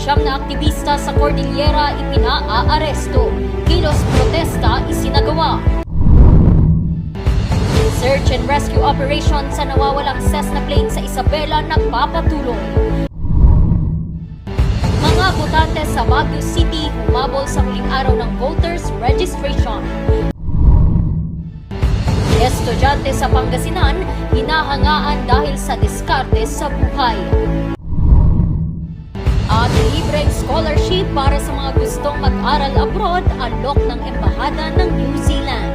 Siyam na aktivista sa Cordillera ipinaaresto. Kilos protesta isinagawa. Search and rescue operation sa nawawalang Cessna plane sa Isabela nagpapatuloy. Mga botante sa Baguio City humabol sa huling araw ng voters registration. Estudyante sa Pangasinan hinahangaan dahil sa diskarte sa buhay. At libreng scholarship para sa mga gustong mag-aral abroad, alok ng Embahada ng New Zealand.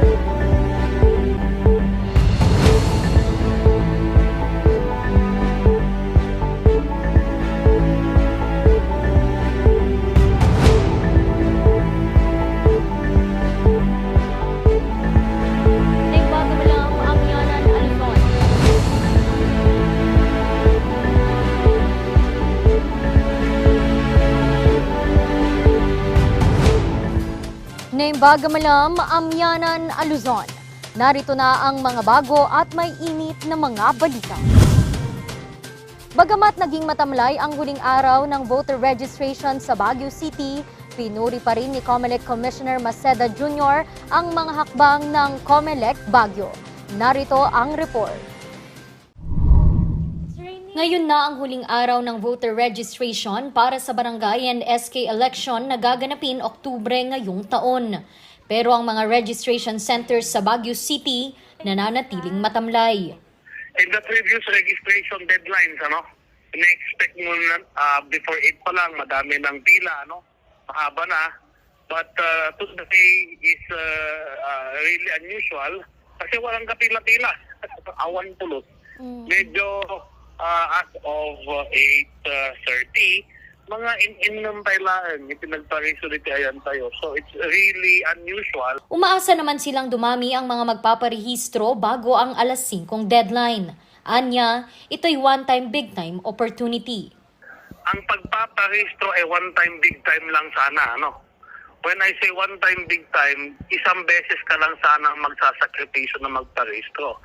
Naimbaga malam, Amyanan, Luzon. Narito na ang mga bago at may init na mga balita. Bagamat naging matamlay ang huling araw ng voter registration sa Baguio City, pinuri pa rin ni COMELEC Commissioner Maceda Jr. ang mga hakbang ng COMELEC Baguio. Narito ang report. Ngayon na ang huling araw ng voter registration para sa barangay and SK election na gaganapin Oktubre ngayong taon. Pero ang mga registration centers sa Baguio City nananatiling matamlay. In the previous registration deadlines, ina-expect mo na before 8 pa lang, madami ng pila, mahaba na. But today is really unusual kasi walang kapila-pila. Awan pulot. Medyo as of 8:30, mga in-inom taylaan, ipinagparisuliti ayan tayo. So it's really unusual. Umaasa naman silang dumami ang mga magpaparehistro bago ang alas 5 deadline. Anya, ito'y one-time big-time opportunity. Ang pagpaparehistro ay one-time big-time lang sana, When I say one-time big-time, isang beses ka lang sana magsasakripisyo na magparehistro.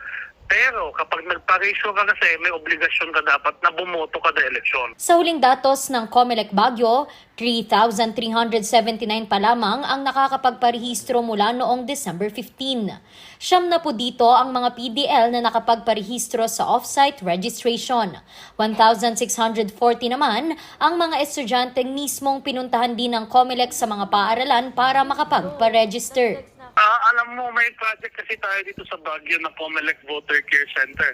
Pero kapag nagparehistro ka kasi, may obligasyon ka dapat na bumoto kada eleksyon. Sa huling datos ng COMELEC Baguio, 3,379 pa lamang ang nakakapagparehistro mula noong December 15. Siyam na po dito ang mga PDL na nakapagparehistro sa off-site registration. 1,640 naman ang mga estudyanteng mismong pinuntahan din ng COMELEC sa mga paaralan para makapagparegister. Alam mo, may project kasi tayo dito sa Baguio na COMELEC Voter Care Center,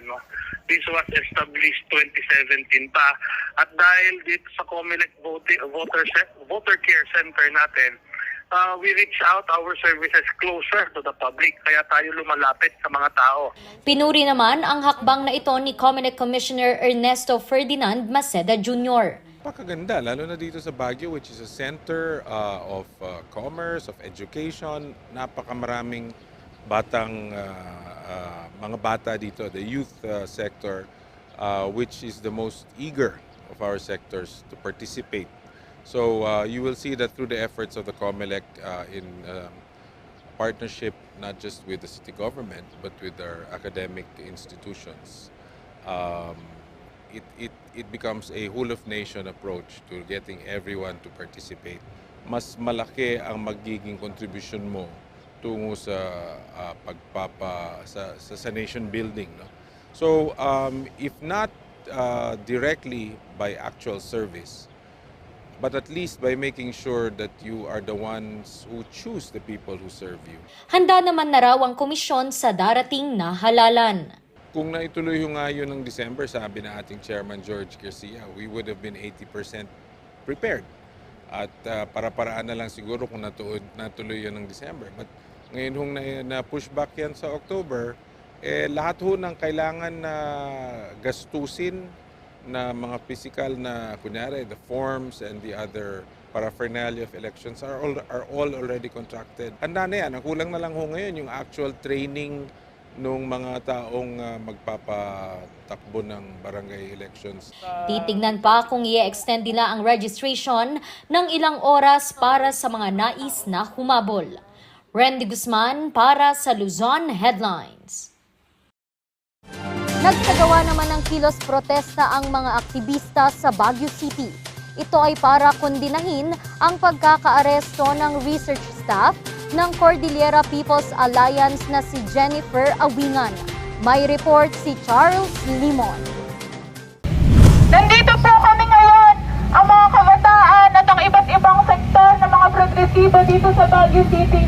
This was established 2017 pa. At dahil dito sa COMELEC Voter Care Center natin, we reach out our services closer to the public. Kaya tayo lumalapit sa mga tao. Pinuri naman ang hakbang na ito ni COMELEC Commissioner Ernesto Ferdinand Maceda Jr. Napakaganda, lalo na dito sa Baguio, which is a center of commerce, of education. Napakamaraming mga bata dito, the youth sector, which is the most eager of our sectors to participate. So you will see that through the efforts of the COMELEC in partnership not just with the city government but with our academic institutions, it becomes a whole-of-nation approach to getting everyone to participate. Mas malaki ang magiging contribution mo tungo sa sa nation building. So if not directly by actual service, but at least by making sure that you are the ones who choose the people who serve you. Handa naman na raw ang komisyon sa darating na halalan. Kung naituloy yung nga yun ng December, sabi na ating Chairman George Garcia, we would have been 80% prepared. At para-paraan na lang siguro kung natuloy yun ng December. But ngayon hong na-push back yan sa October, lahat ho ng kailangan na gastusin na mga physical na, kunyari, the forms and the other paraphernalia of elections are all already contracted. Handa na yan. Ang kulang na lang ho ngayon yung actual training nung mga taong magpapatakbo ng barangay elections. Titignan pa kung i-extend nila ang registration ng ilang oras para sa mga nais na humabol. Randy Guzman para sa Luzon Headlines. Nagsagawa naman ng kilos protesta ang mga aktivista sa Baguio City. Ito ay para kondinahin ang pagkakaaresto ng research staff ng Cordillera People's Alliance na si Jennifer Awingan. May report si Charles Limon. Nandito po kami ngayon, ang mga kabataan at ang iba't ibang sektor ng mga progresibo dito sa Baguio City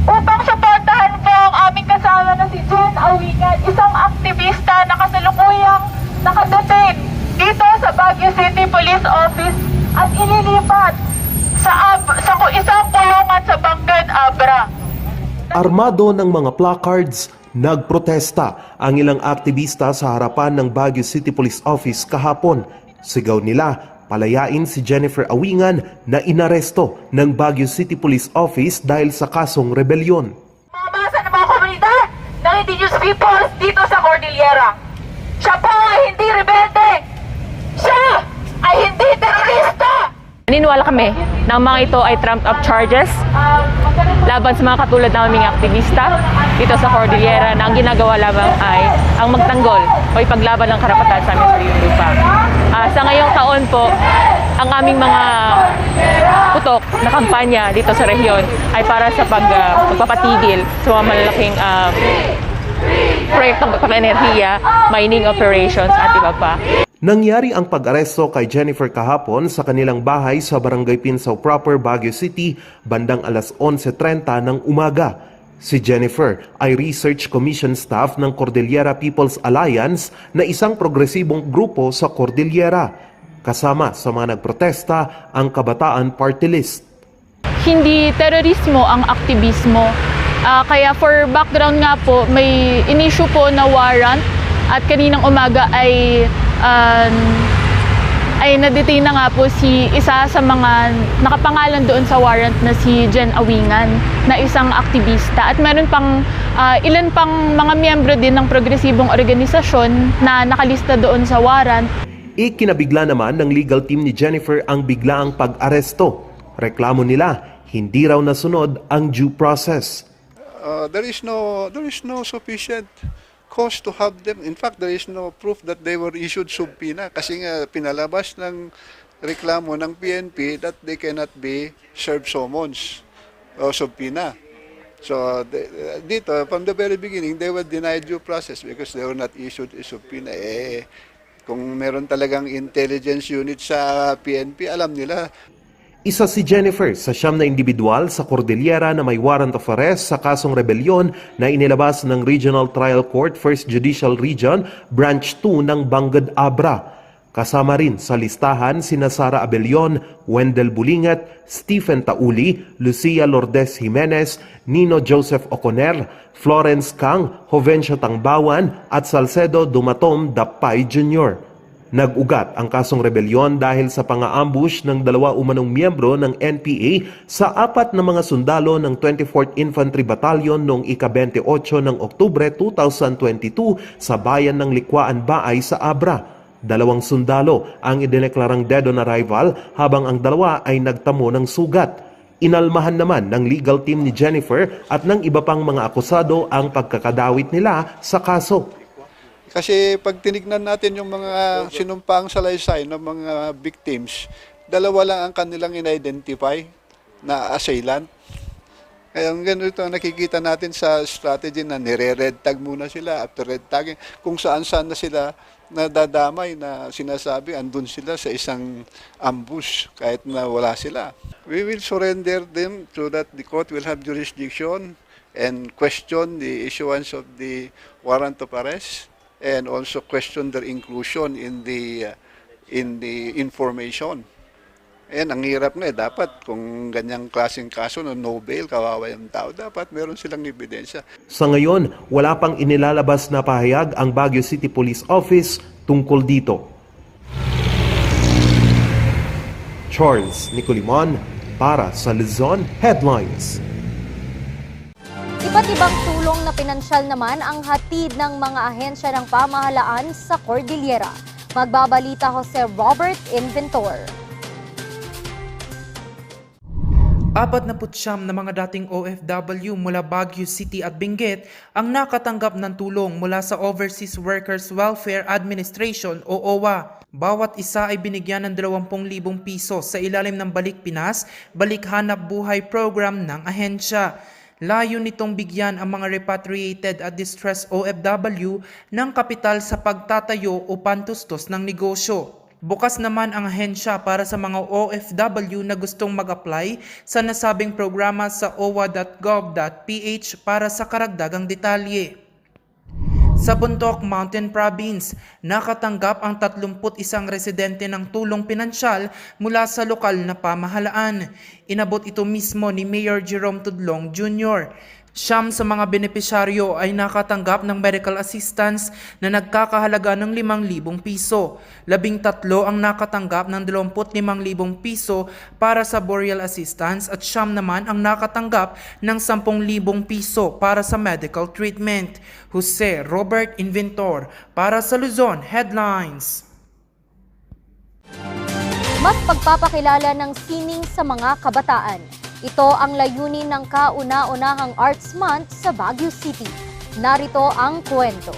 upang suportahan po ang aming kasama na si Jen Awingan, isang aktivista na kasalukuyang nakadetain dito sa Baguio City Police Office at ililipat sa isang kulungan sa Bangged, Abra. Armado ng mga placards, nagprotesta ang ilang aktivista sa harapan ng Baguio City Police Office kahapon. Sigaw nila, palayain si Jennifer Awingan na inaresto ng Baguio City Police Office dahil sa kasong rebelyon. Mga masa ng mga komunidad ng indigenous peoples dito sa Cordillera. Siya po ay hindi rebelde. Siya ay hindi terorista. Naniniwala kami na ang mga ito ay trumped-up charges laban sa mga katulad naming aktivista dito sa Cordillera na ang ginagawa lamang ay ang magtanggol o ipaglaban ng karapatan sa aming sariling lupa. Sa ngayong taon po, ang aming mga putok na kampanya dito sa rehiyon ay para sa pagpapatigil sa mga malalaking proyektong pag-enerhiya, mining operations at iba pa. Nangyari ang pag-aresto kay Jennifer kahapon sa kanilang bahay sa Barangay Pinsaw Proper, Baguio City, bandang alas 11:30 ng umaga. Si Jennifer ay Research Commission staff ng Cordillera People's Alliance na isang progresibong grupo sa Cordillera. Kasama sa mga nagprotesta ang Kabataan Party List. Hindi terorismo ang aktivismo. Kaya for background nga po, may in-issue po na warrant at kaninang umaga ay na-detain na nga po si isa sa mga nakapangalan doon sa warrant na si Jen Awingan na isang aktivista. At meron pang ilan pang mga miyembro din ng progresibong organisasyon na nakalista doon sa warrant. Ikinabigla naman ng legal team ni Jennifer ang biglaang pag-aresto. Reklamo nila, hindi raw nasunod ang due process. There is no sufficient cause to have them. In fact, there is no proof that they were issued subpoena kasi nga pinalabas ng reklamo ng PNP that they cannot be served summons o subpoena. So dito, from the very beginning, they were denied due process because they were not issued a subpoena. Kung meron talagang intelligence unit sa PNP, alam nila. Isa si Jennifer sa 9 na individual sa Cordillera na may warrant of arrest sa kasong rebelyon na inilabas ng Regional Trial Court 1st Judicial Region, Branch 2 ng Bangged, Abra. Kasama rin sa listahan sina Sara Abelion, Wendell Bulingat, Stephen Tauli, Lucia Lourdes Jimenez, Nino Joseph Oconer, Florence Kang, Jovencio Tangbawan at Salcedo Dumatom Dapay Jr. Nag-ugat ang kasong rebelyon dahil sa pang-aambush ng 2 umanong miyembro ng NPA sa 4 na mga sundalo ng 24th Infantry Battalion noong ika-28 ng Oktubre 2022 sa bayan ng Likwaan Baay sa Abra. 2 sundalo ang idineklarang dead on arrival habang ang 2 ay nagtamo ng sugat. Inalmahan naman ng legal team ni Jennifer at ng iba pang mga akusado ang pagkakadawit nila sa kaso. Kasi pag tinignan natin yung mga sinumpaang salaysay ng mga victims, 2 lang ang kanilang in-identify na assailant. Kaya ganito nakikita natin sa strategy na nire-red tag muna sila. After red tagging, kung saan-saan na sila nadadamay na sinasabi, andun sila sa isang ambush kahit na wala sila. We will surrender them so that the court will have jurisdiction and question the issuance of the warrant of arrest and also question their inclusion in the information. Ayan, ang hirap nga dapat kung ganyang klaseng kaso na no bail, kawawa yung tao, dapat meron silang ebidensya. Sa ngayon, wala pang inilalabas na pahayag ang Baguio City Police Office tungkol dito. Charles Nicolimon para sa Luzon Headlines. Iba't ibang tulong na pinansyal naman ang hatid ng mga ahensya ng pamahalaan sa Cordillera. Magbabalita Jose Robert Inventor. 49 na mga dating OFW mula Baguio City at Benguet ang nakatanggap ng tulong mula sa Overseas Workers Welfare Administration o OWA. Bawat isa ay binigyan ng 20,000 piso sa ilalim ng Balik Pinas, Balik Hanap Buhay program ng ahensya. Layo nitong bigyan ang mga repatriated at distressed OFW ng kapital sa pagtatayo o pantustos ng negosyo. Bukas naman ang ahensya para sa mga OFW na gustong mag-apply sa nasabing programa sa owa.gov.ph para sa karagdagang detalye. Sa Bontoc Mountain Province, nakatanggap ang 31 residente ng tulong pinansyal mula sa lokal na pamahalaan. Inabot ito mismo ni Mayor Jerome Tudlong Jr. 9 sa mga benepisyaryo ay nakatanggap ng medical assistance na nagkakahalaga ng 5,000 piso. 13 ang nakatanggap ng 25,000 piso para sa burial assistance at 9 naman ang nakatanggap ng 10,000 piso para sa medical treatment. Jose Robert Inventor para sa Luzon Headlines. Mas pagpapakilala ng sining sa mga kabataan. Ito ang layunin ng kauna-unahang Arts Month sa Baguio City. Narito ang kwento.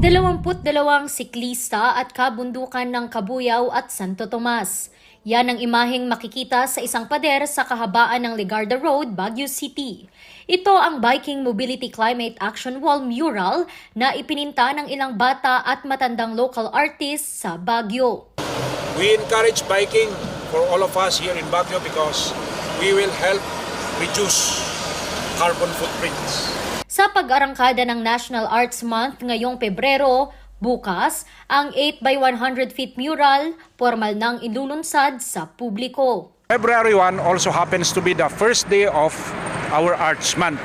22 siklista at kabundukan ng Kabuyaw at Santo Tomas. Yan ang imaheng makikita sa isang pader sa kahabaan ng Legarda Road, Baguio City. Ito ang Biking Mobility Climate Action Wall mural na ipininta ng ilang bata at matandang local artists sa Baguio. We encourage biking for all of us here in Baguio because we will help reduce carbon footprints. Sa pag-arangkada ng National Arts Month ngayong Pebrero, bukas, ang 8 by 100 feet mural, formal nang ilulunsad sa publiko. February 1 also happens to be the first day of our Arts Month.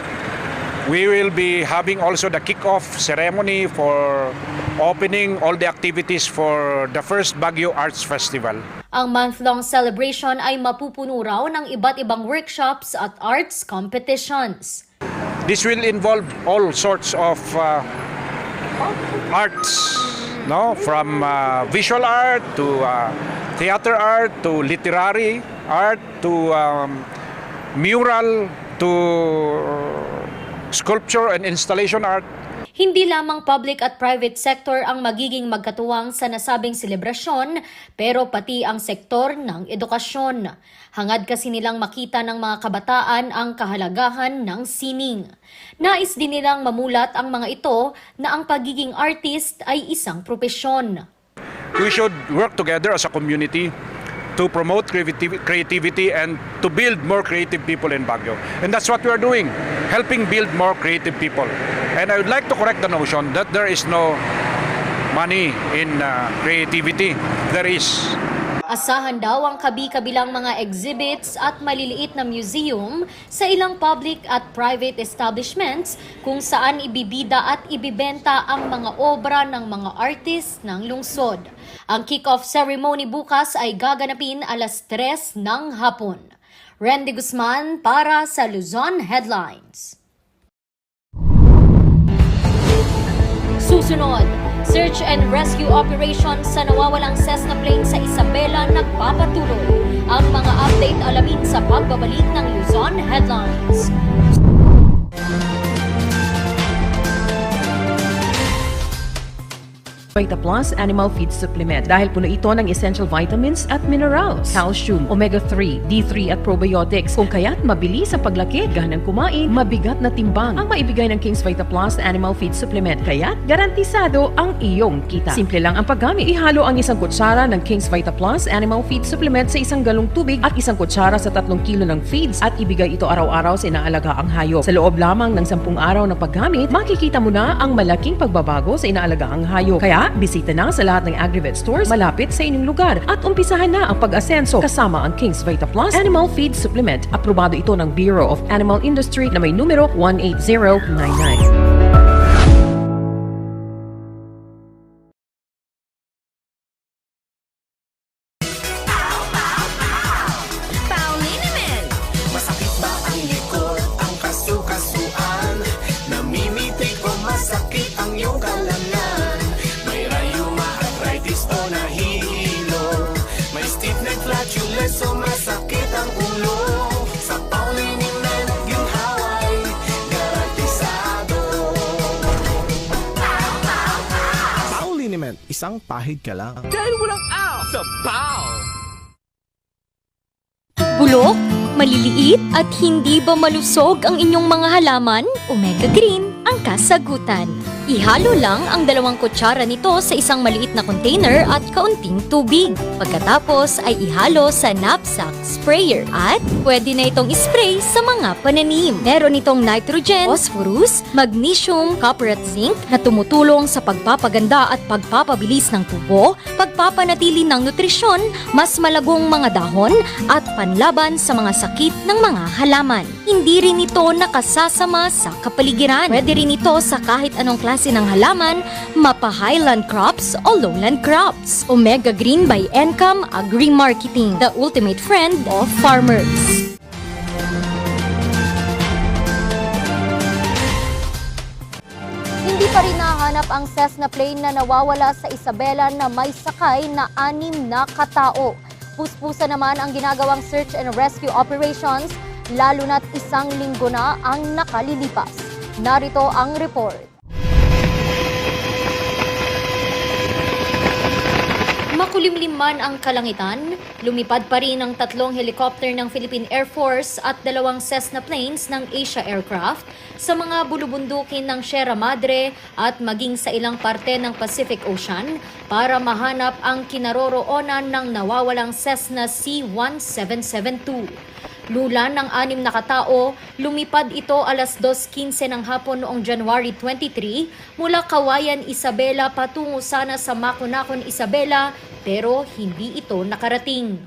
We will be having also the kick-off ceremony for opening all the activities for the first Baguio Arts Festival. Ang month-long celebration ay mapupuno raw ng iba't ibang workshops at arts competitions. This will involve all sorts of arts, no? From visual art to theater art to literary art to mural to sculpture and installation art. Hindi lamang public at private sector ang magiging magkatuwang sa nasabing selebrasyon, pero pati ang sektor ng edukasyon. Hangad kasi nilang makita ng mga kabataan ang kahalagahan ng sining. Nais din nilang mamulat ang mga ito na ang pagiging artist ay isang propesyon. We should work together as a community to promote creativity and to build more creative people in Baguio. And that's what we are doing, helping build more creative people. And I would like to correct the notion that there is no money in creativity. There is. Asahan daw ang kabi-kabilang mga exhibits at maliliit na museum sa ilang public at private establishments kung saan ibibida at ibibenta ang mga obra ng mga artist ng lungsod. Ang kick-off ceremony bukas ay gaganapin 3:00 ng hapon. Randy Guzman para sa Luzon Headlines. Susunod, search and rescue operation sa nawawalang Cessna plane sa Isabela nagpapatuloy. Ang mga update alamin sa pagbabalik ng Luzon Headlines. Vita Plus Animal Feed Supplement dahil puno ito ng essential vitamins at minerals, calcium, omega-3, D3 at probiotics. Kung kaya't mabilis ang paglaki, gahanang kumain, mabigat na timbang ang maibigay ng King's Vita Plus Animal Feed Supplement. Kaya't garantisado ang iyong kita. Simple lang ang paggamit. Ihalo ang 1 kutsara ng King's Vita Plus Animal Feed Supplement sa 1 galong tubig at 1 kutsara sa 3 kilo ng feeds at ibigay ito araw-araw sa inaalagaang hayop. Sa loob lamang ng 10 araw ng paggamit, makikita mo na ang malaking pagbabago sa inaalagaang hayop. Kaya bisita na sa lahat ng Agrivet stores malapit sa inyong lugar at umpisahan na ang pag-asenso kasama ang King's Vita Plus Animal Feed Supplement. Aprobado ito ng Bureau of Animal Industry na may numero 18099. So masakit ang ulo, investment, isang pahid ka lang. Bulok, maliliit at hindi ba malusog ang inyong mga halaman? Omega Green ang kasagutan. Ihalo lang ang 2 kutsara nito sa isang maliit na container at kaunting tubig. Pagkatapos ay ihalo sa knapsack sprayer at pwede na itong spray sa mga pananim. Meron itong nitrogen, phosphorus, magnesium, copper at zinc na tumutulong sa pagpapaganda at pagpapabilis ng tubo, pagpapanatili ng nutrisyon, mas malagong mga dahon at panlaban sa mga sakit ng mga halaman. Hindi rin ito nakasasama sa kapaligiran. Pwede rin ito sa kahit anong klase ng halaman, mapa highland crops o lowland crops. Omega Green by Encam Agri-Marketing, the ultimate friend of farmers. Hindi pa rin nahanap ang Cessna plane na nawawala sa Isabela na may sakay na 6 na katao. Puspusa naman ang ginagawang search and rescue operations, lalo na't 1 linggo na ang nakalilipas. Narito ang report. Makulimlim man ang kalangitan, lumipad pa rin ang 3 helicopter ng Philippine Air Force at 2 Cessna planes ng Asia Aircraft sa mga bulubundukin ng Sierra Madre at maging sa ilang parte ng Pacific Ocean para mahanap ang kinaroroonan ng nawawalang Cessna C-1772. Lulan ng 6 na katao, lumipad ito alas 2:15 ng hapon noong January 23 mula Kawayan, Isabela patungo sana sa Maconacon, Isabela pero hindi ito nakarating.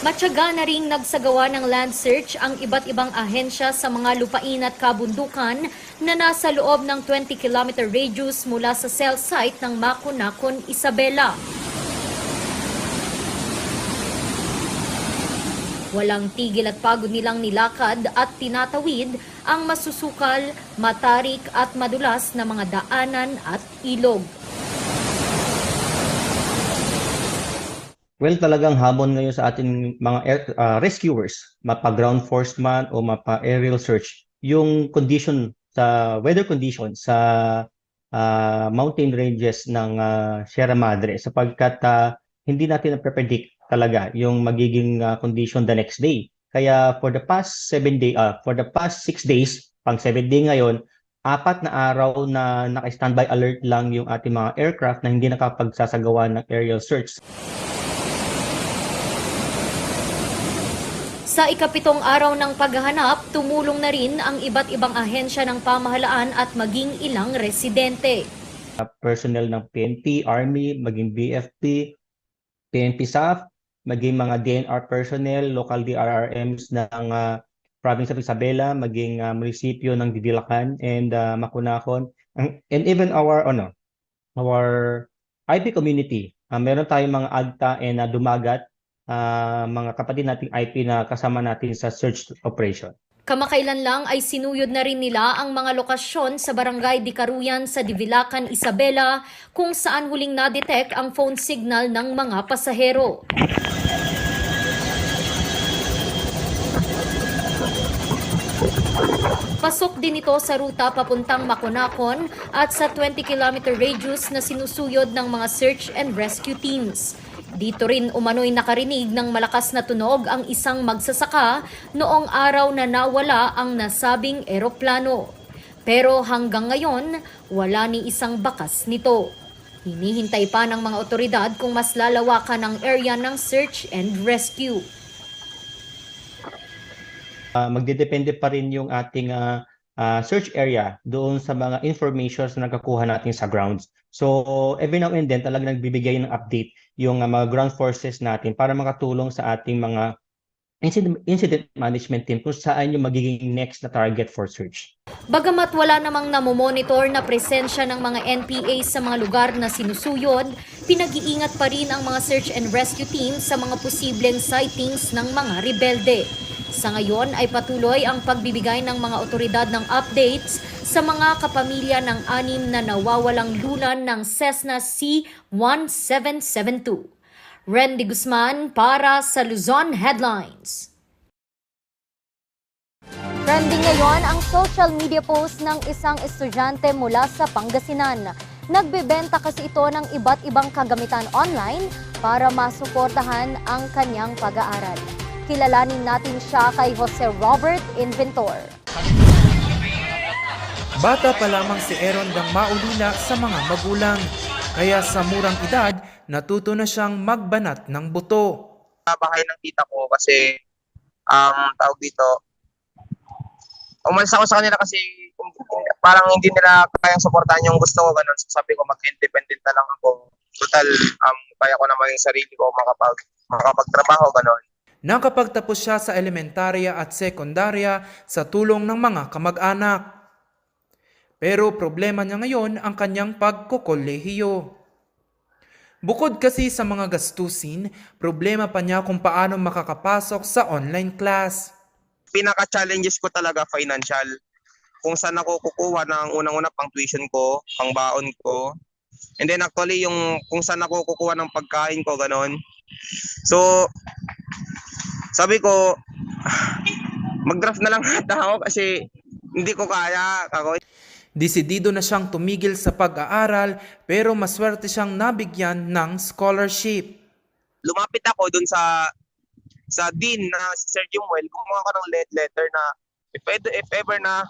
Matyaga na ring nagsagawa ng land search ang iba't ibang ahensya sa mga lupain at kabundukan na nasa loob ng 20-kilometer radius mula sa cell site ng Maconacon, Isabela. Walang tigil at pagod nilang nilakad at tinatawid ang masusukal, matarik at madulas na mga daanan at ilog. Well, talagang hamon ngayon sa ating mga rescuers, mapa-ground force man o mapa-aerial search, yung condition sa weather condition sa mountain ranges ng Sierra Madre sapagkat hindi natin na-predict talaga yung magiging condition the next day. Kaya for the past 6 days, pang 7 day ngayon, 4 na araw na naka-standby alert lang yung ating mga aircraft na hindi nakapagsasagawa ng aerial search. Sa ika-7 araw ng paghahanap, tumulong na rin ang iba't ibang ahensya ng pamahalaan at maging ilang residente. Personnel ng PNP, Army, maging BFP, PNP SAF, maging mga DNR personnel, local DRRMs ng province of Isabela, maging munisipyo ng Didilacan and Maconacon, and even our IP community. Meron tayong mga AGTA and Dumagat, mga kapatid nating IP na kasama natin sa search operation. Kamakailan lang ay sinuyod na rin nila ang mga lokasyon sa Barangay Dikaruyan sa Divilacan, Isabela kung saan huling na-detect ang phone signal ng mga pasahero. Pasok din ito sa ruta papuntang Maconacon at sa 20-kilometer radius na sinusuyod ng mga search and rescue teams. Dito rin umano'y nakarinig ng malakas na tunog ang isang magsasaka noong araw na nawala ang nasabing eroplano. Pero hanggang ngayon, wala ni isang bakas nito. Hinihintay pa ng mga otoridad kung mas lalawakan ang area ng search and rescue. Magdedepende pa rin yung ating search area doon sa mga informations na nagkakuha natin sa grounds. So every now and then talagang nagbibigay ng update yung mga ground forces natin para makatulong sa ating mga incident management team kung saan yung magiging next na target for search. Bagamat wala namang namomonitor na presensya ng mga NPA sa mga lugar na sinusuyod, pinag-iingat pa rin ang mga search and rescue team sa mga posibleng sightings ng mga rebelde. Sa ngayon ay patuloy ang pagbibigay ng mga otoridad ng updates sa mga kapamilya ng 6 na nawawalang lulan ng Cessna C-1772. Randy Guzman para sa Luzon Headlines. Trending ngayon ang social media post ng isang estudyante mula sa Pangasinan. Nagbebenta kasi ito ng iba't ibang kagamitan online para masuportahan ang kanyang pag-aaral. Kilalanin natin siya kay Jose Robert Inventor. Bata pa lamang si Aaron dang maulila sa mga magulang. Kaya sa murang edad, natuto na siyang magbanat ng buto. Bahay ng tita ko kasi tawag dito, umalis ako sa kanila kasi parang hindi nila kayang suportahan yung gusto ko, ganun. So sabi ko mag-independent na lang ako. Total, kaya ko naman yung sarili ko makapagtrabaho, ganun. Nakapagtapos siya sa elementarya at sekundarya sa tulong ng mga kamag-anak. Pero problema niya ngayon ang kanyang pagkokolehiyo. Bukod kasi sa mga gastusin, problema pa niya kung paano makakapasok sa online class. Pinaka-challenges ko talaga financial. Kung saan ako kukuha ng unang-una pang tuition ko, pang baon ko. And then actually yung kung saan ako kukuha ng pagkain ko, ganon. So, sabi ko, mag-draft na lang ako kasi hindi ko kaya. Desidido na siyang tumigil sa pag-aaral pero maswerte siyang nabigyan ng scholarship. Lumapit ako dun sa dean na si Sir Jimwell, gumawa ko ng letter na if ever na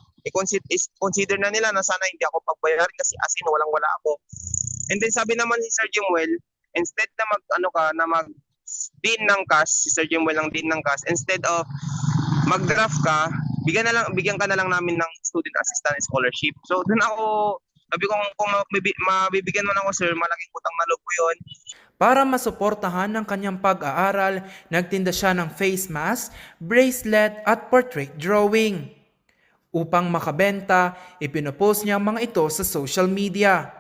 consider na nila na sana hindi ako pagbayarin kasi as in walang-wala ako. And then sabi naman si Sir Jimwell, instead na mag-dean ng cash, si Sir Jimwell ang dean ng cash, instead of mag-draft ka, bigyan ka na lang namin ng student assistant scholarship. So doon ako, sabi ko kung mabibigyan mo na ako sir, malaking utang na loob ko yun. Para masuportahan ang kanyang pag-aaral, nagtinda siya ng face mask, bracelet at portrait drawing. Upang makabenta, ipinopost niya ang mga ito sa social media.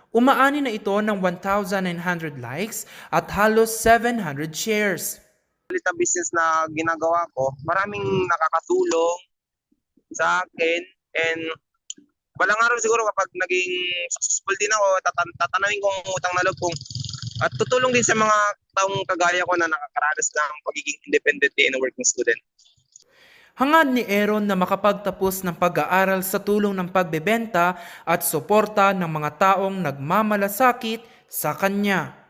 Umaani na ito ng 1,900 likes at halos 700 shares. Na business na ginagawa ko, maraming nakakatulong sa akin, and balang araw siguro kapag naging successful din ako, tatanawin ko ang utang na loob kong at tutulong din sa mga taong kagaya ko na nakakaranas ng pagiging independent and working student. Hangad ni Aaron na makapagtapos ng pag-aaral sa tulong ng pagbebenta at suporta ng mga taong nagmamalasakit sa kanya.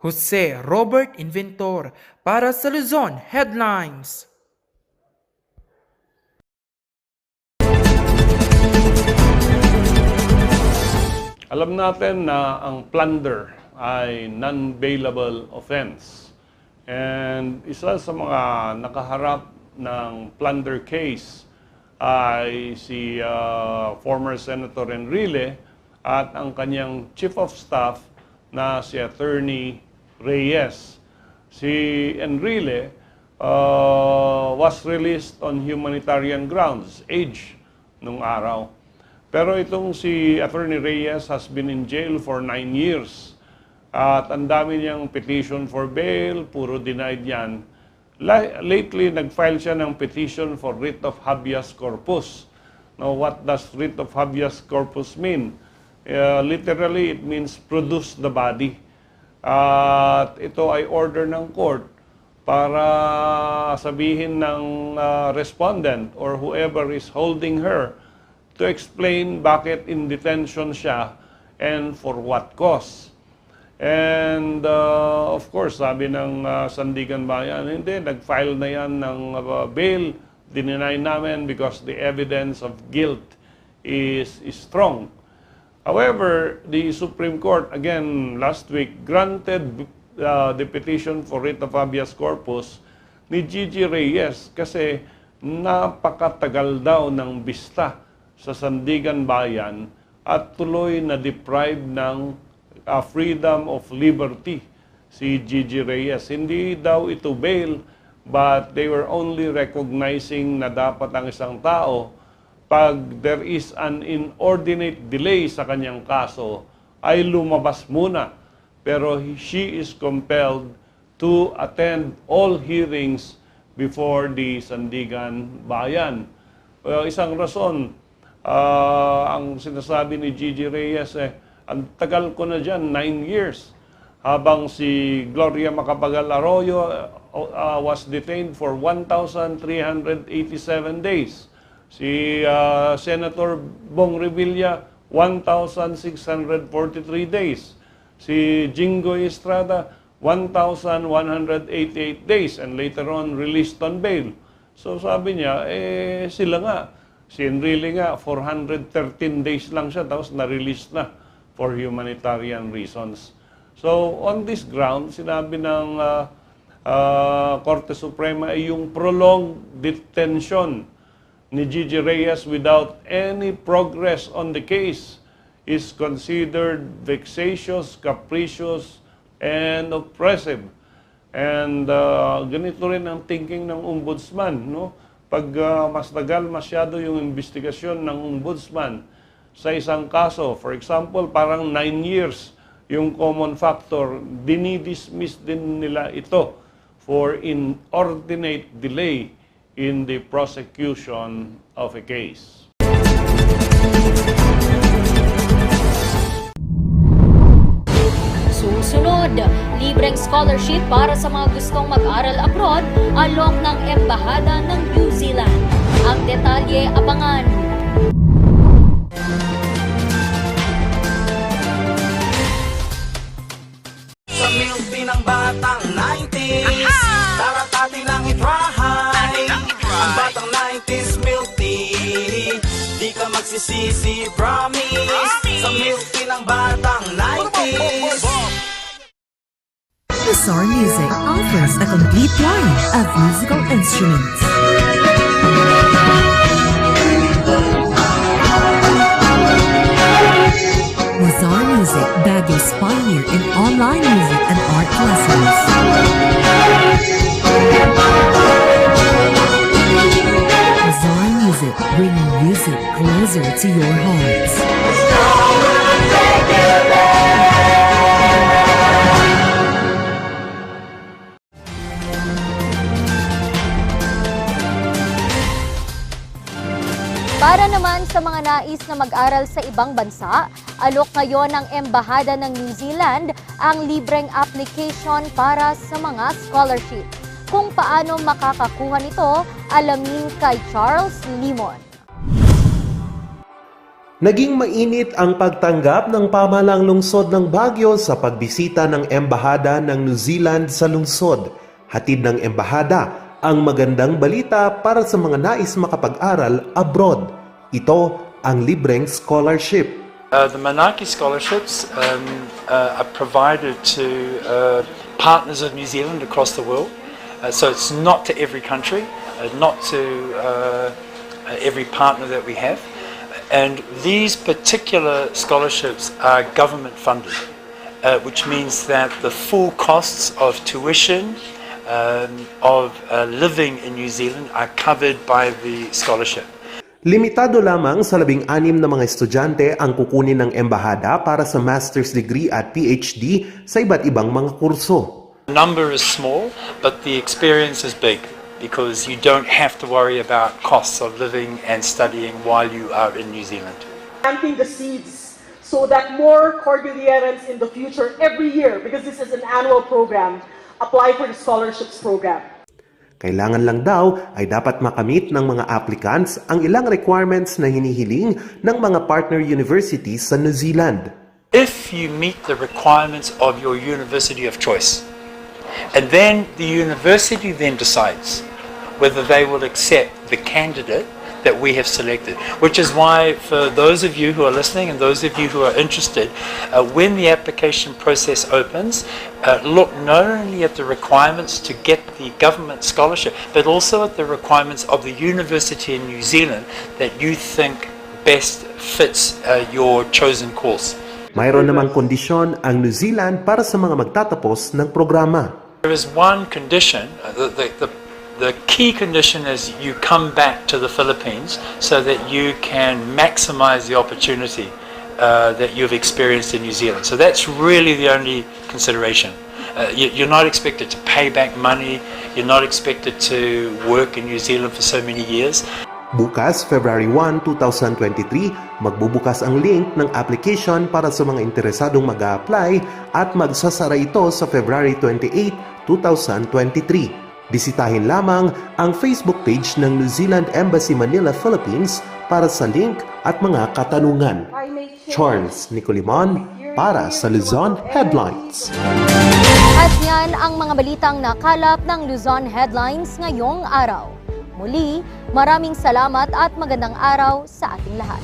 Jose Robert Inventor para sa Luzon Headlines. Alam natin na ang plunder ay non-bailable offense. And isa sa mga nakaharap ng plunder case ay si former Senator Enrile at ang kanyang Chief of Staff na si Attorney Reyes. Si Enrile was released on humanitarian grounds, age, nung araw. Pero itong si Attorney Reyes has been in jail for 9 years. At ang dami niyang petition for bail, puro denied yan. Lately, nag-file siya ng petition for writ of habeas corpus. Now, what does writ of habeas corpus mean? Literally, it means produce the body. At ito ay order ng court para sabihin ng respondent or whoever is holding her to explain bakit in detention siya and for what cause. And of course, sabi ng Sandigan Bayan, hindi, nag-file na yan ng bail, dininay namin because the evidence of guilt is strong. However, the Supreme Court, again, last week, granted the petition for writ of habeas corpus ni Gigi Reyes kasi napakatagal daw ng bista sa Sandigan Bayan at tuloy na deprived ng freedom of liberty si Gigi Reyes. Hindi daw ito bail, but they were only recognizing na dapat ang isang tao pag there is an inordinate delay sa kanyang kaso, ay lumabas muna. Pero she is compelled to attend all hearings before the Sandigan Bayan. Isang rason, ang sinasabi ni Gigi Reyes, ang tagal ko na dyan, 9 years. Habang si Gloria Macapagal Arroyo, was detained for 1,387 days. Si Senator Bong Revilla, 1,643 days. Si Jingo Estrada, 1,188 days and later on released on bail. So sabi niya, sila nga, si Enrile nga, 413 days lang siya, tapos na-release na for humanitarian reasons. So on this ground, sinabi ng Korte Suprema ay yung prolonged detention ni Gigi Reyes without any progress on the case is considered vexatious, capricious, and oppressive. And ganito rin ang thinking ng ombudsman, no? Pag mas tagal masyado yung investigasyon ng ombudsman sa isang kaso, for example, parang 9 years yung common factor, dinidismiss din nila ito for inordinate delay in the prosecution of a case. Susunod, libreng scholarship para sa mga gustong mag-aral abroad along ng Embahada ng New Zealand. Ang detalye, abangan. Sa milk tea ng batang 90s, tara't atin lang i-try. Ang batang 90s milk tea, di ka magsisisi, promise. Sa milk tea ng batang 90s. Bizarre Music offers a complete line of musical instruments. Bizarre Music, Baguio's pioneer in online music and art lessons. Bizarre Music, bringing music closer to your hearts. Para naman sa mga nais na mag-aral sa ibang bansa, alok ngayon ng Embahada ng New Zealand ang libreng application para sa mga scholarship. Kung paano makakakuha nito, alamin kay Charles Limon. Naging mainit ang pagtanggap ng pamahalang lungsod ng Baguio sa pagbisita ng Embahada ng New Zealand sa lungsod. Hatid ng Embahada ang magandang balita para sa mga nais makapag-aral abroad. Ito ang libreng scholarship. The Manaki scholarships are provided to partners of New Zealand across the world. So it's not to every country, not to every partner that we have. And these particular scholarships are government funded, which means that the full costs of tuition, of living in New Zealand are covered by the scholarship. Limitado lamang sa 16 na mga estudyante ang kukunin ng Embahada para sa master's degree at PhD sa iba't ibang mga kurso. The number is small, but the experience is big because you don't have to worry about costs of living and studying while you are in New Zealand. Planting the seeds so that more Cordillerans in the future every year, because this is an annual program, apply for the scholarships program. Kailangan lang daw ay dapat makamit ng mga applicants ang ilang requirements na hinihiling ng mga partner universities sa New Zealand. If you meet the requirements of your university of choice, and then the university then decides whether they will accept the candidate that we have selected, which is why for those of you who are listening and those of you who are interested, when the application process opens, look not only at the requirements to get the government scholarship, but also at the requirements of the university in New Zealand that you think best fits your chosen course. Mayroon namang kondisyon ang New Zealand para sa mga magtatapos ng programa. There is one condition, the key condition is you come back to the Philippines so that you can maximize the opportunity that you've experienced in New Zealand. So that's really the only consideration. You're not expected to pay back money, you're not expected to work in New Zealand for so many years. Bukas, February 1, 2023, magbubukas ang link ng application para sa mga interesadong mag-a-apply at magsasara ito sa February 28, 2023. Bisitahin lamang ang Facebook page ng New Zealand Embassy Manila, Philippines para sa link at mga katanungan. Charles Nicolimon para sa Luzon Headlines. At yan ang mga balitang nakalap ng Luzon Headlines ngayong araw. Muli, maraming salamat at magandang araw sa ating lahat.